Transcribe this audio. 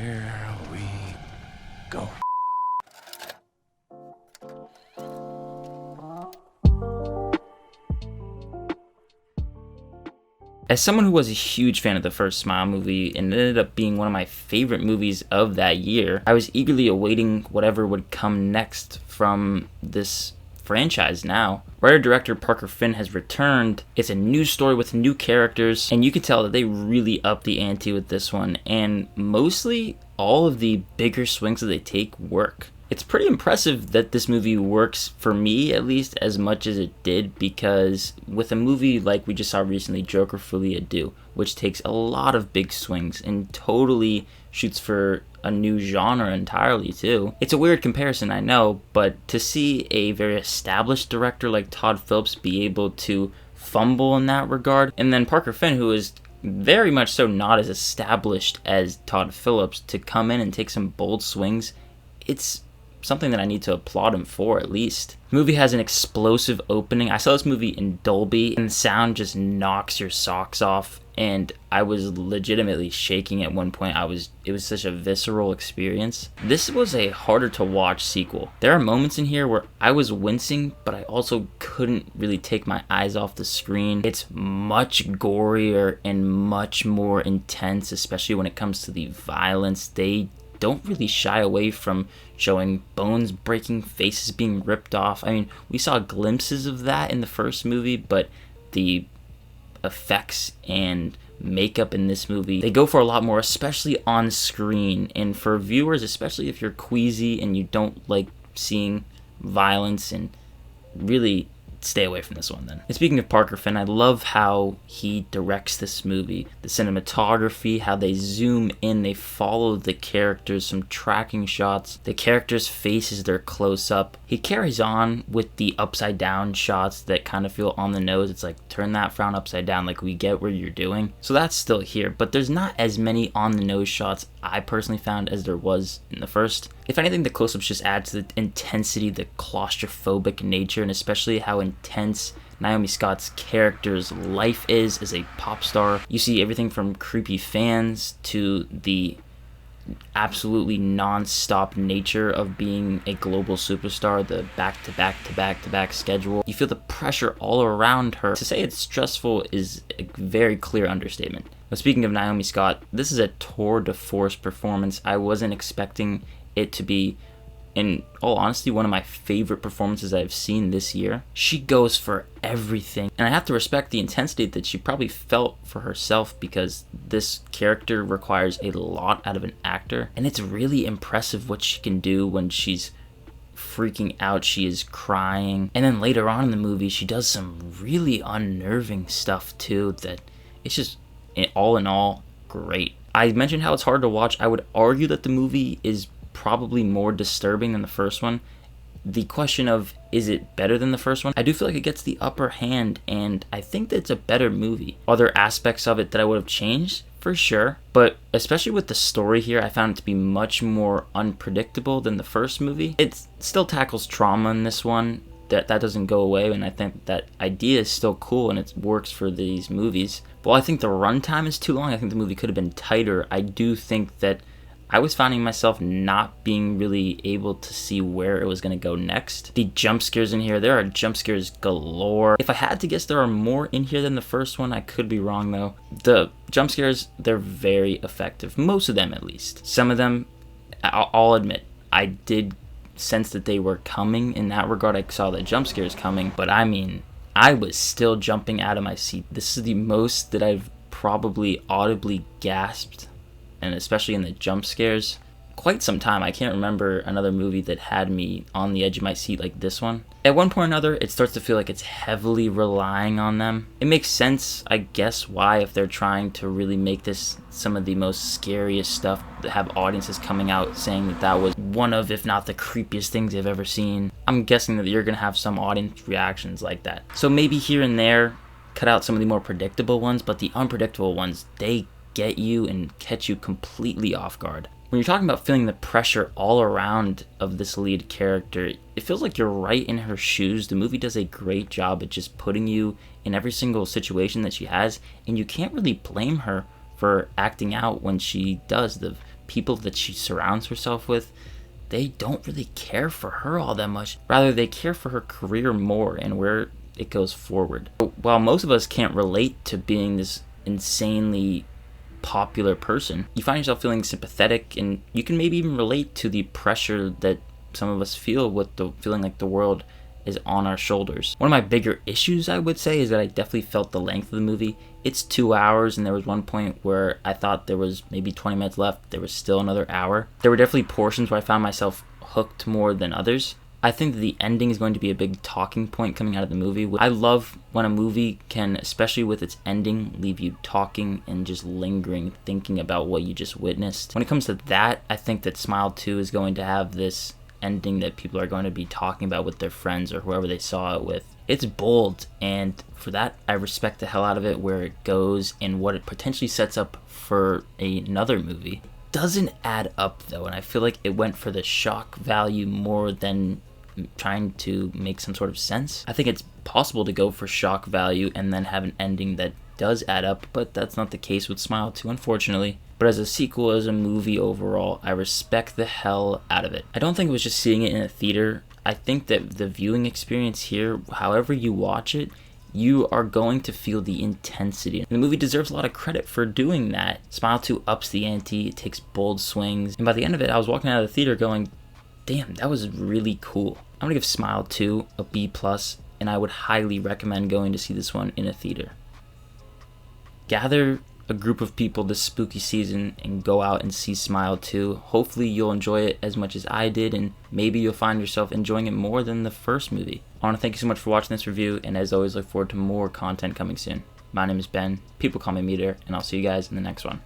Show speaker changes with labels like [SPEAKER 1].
[SPEAKER 1] Here we go.
[SPEAKER 2] As someone who was a huge fan of the first Smile movie and it ended up being one of my favorite movies of that year, I was eagerly awaiting whatever would come next from this franchise now. Writer-director Parker Finn has returned. It's a new story with new characters, and you can tell that they really upped the ante with this one, and mostly all of the bigger swings that they take work. It's pretty impressive that this movie works, for me at least, as much as it did, because with a movie like we just saw recently, Joker Folie à Deux, which takes a lot of big swings and totally shoots for a new genre entirely too. It's a weird comparison, I know, but to see a very established director like Todd Phillips be able to fumble in that regard, and then Parker Finn, who is very much so not as established as Todd Phillips, to come in and take some bold swings, it's something that I need to applaud him for, at least. The movie has an explosive opening. I saw this movie in Dolby, and the sound just knocks your socks off, and I was legitimately shaking at one point. It was such a visceral experience. This was a harder to watch sequel. There are moments in here where I was wincing, but I also couldn't really take my eyes off the screen. It's much gorier and much more intense, especially when it comes to the violence. They don't really shy away from showing bones breaking, faces being ripped off. I mean, we saw glimpses of that in the first movie, but the effects and makeup in this movie, they go for a lot more, especially on screen. And for viewers, especially if you're queasy and you don't like seeing violence, and really stay away from this one then. And speaking of Parker Finn, I love how he directs this movie. The cinematography, how they zoom in, they follow the characters, some tracking shots, the characters' faces, they're close up. He carries on with the upside down shots that kind of feel on the nose. It's like, turn that frown upside down, like we get what you're doing. So that's still here, but there's not as many on the nose shots I personally found as there was in the first. If anything, the close-ups just add to the intensity, the claustrophobic nature, and especially how intense Naomi Scott's character's life is as a pop star. You see everything from creepy fans to the absolutely non-stop nature of being a global superstar, the back-to-back-to-back-to-back schedule. You feel the pressure all around her. To say it's stressful is a very clear understatement. But speaking of Naomi Scott, this is a tour de force performance. I wasn't expecting it to be, in all honesty, one of my favorite performances I've seen this year. She goes for everything, and I have to respect the intensity that she probably felt for herself, because this character requires a lot out of an actor, and it's really impressive what she can do when she's freaking out, she is crying, and then later on in the movie she does some really unnerving stuff too, that it's just, all in all, great. I mentioned how it's hard to watch. I would argue that the movie is probably more disturbing than the first one. The question of, is it better than the first one? I do feel like it gets the upper hand, and I think that it's a better movie. Are there aspects of it that I would have changed? For sure. But especially with the story here, I found it to be much more unpredictable than the first movie. It still tackles trauma in this one. That doesn't go away, and I think that idea is still cool and it works for these movies. But I think the runtime is too long. I think the movie could have been tighter. I do think that I was finding myself not being really able to see where it was going to go next. The jump scares in here, there are jump scares galore. If I had to guess, there are more in here than the first one. I could be wrong though. The jump scares, they're very effective. Most of them, at least. Some of them, I'll admit, I did sense that they were coming. In that regard, I saw the jump scares coming, but I mean, I was still jumping out of my seat. This is the most that I've probably audibly gasped, and especially in the jump scares, quite some time. I can't remember another movie that had me on the edge of my seat like this one. At one point or another, it starts to feel like it's heavily relying on them. It makes sense, I guess, why, if they're trying to really make this some of the most scariest stuff, that have audiences coming out saying that that was one of, if not the creepiest things they've ever seen. I'm guessing that you're going to have some audience reactions like that. So maybe here and there, cut out some of the more predictable ones, but the unpredictable ones, they get you and catch you completely off guard. When you're talking about feeling the pressure all around of this lead character, it feels like you're right in her shoes. The movie does a great job at just putting you in every single situation that she has, and you can't really blame her for acting out when she does. The people that she surrounds herself with, they don't really care for her all that much. Rather, they care for her career more and where it goes forward. While most of us can't relate to being this insanely popular person, you find yourself feeling sympathetic, and you can maybe even relate to the pressure that some of us feel with the feeling like the world is on our shoulders. One of my bigger issues, I would say, is that I definitely felt the length of the movie. It's 2 hours, and there was one point where I thought there was maybe 20 minutes left. There was still another hour. There were definitely portions where I found myself hooked more than others. I think that the ending is going to be a big talking point coming out of the movie. I love when a movie can, especially with its ending, leave you talking and just lingering, thinking about what you just witnessed. When it comes to that, I think that Smile 2 is going to have this ending that people are going to be talking about with their friends or whoever they saw it with. It's bold, and for that, I respect the hell out of it, where it goes and what it potentially sets up for another movie. Doesn't add up though, and I feel like it went for the shock value more than trying to make some sort of sense. I think it's possible to go for shock value and then have an ending that does add up, but that's not the case with Smile 2, unfortunately. But as a sequel, as a movie overall, I respect the hell out of it. I don't think it was just seeing it in a theater. I think that the viewing experience here, however you watch it, you are going to feel the intensity. And the movie deserves a lot of credit for doing that. Smile 2 ups the ante, it takes bold swings, and by the end of it, I was walking out of the theater going, damn, that was really cool. I'm gonna give Smile 2 a B+, and I would highly recommend going to see this one in a theater. Gather a group of people this spooky season and go out and see Smile 2. Hopefully you'll enjoy it as much as I did, and maybe you'll find yourself enjoying it more than the first movie. I want to thank you so much for watching this review, and as always, look forward to more content coming soon. My name is Ben, people call me Meter, and I'll see you guys in the next one.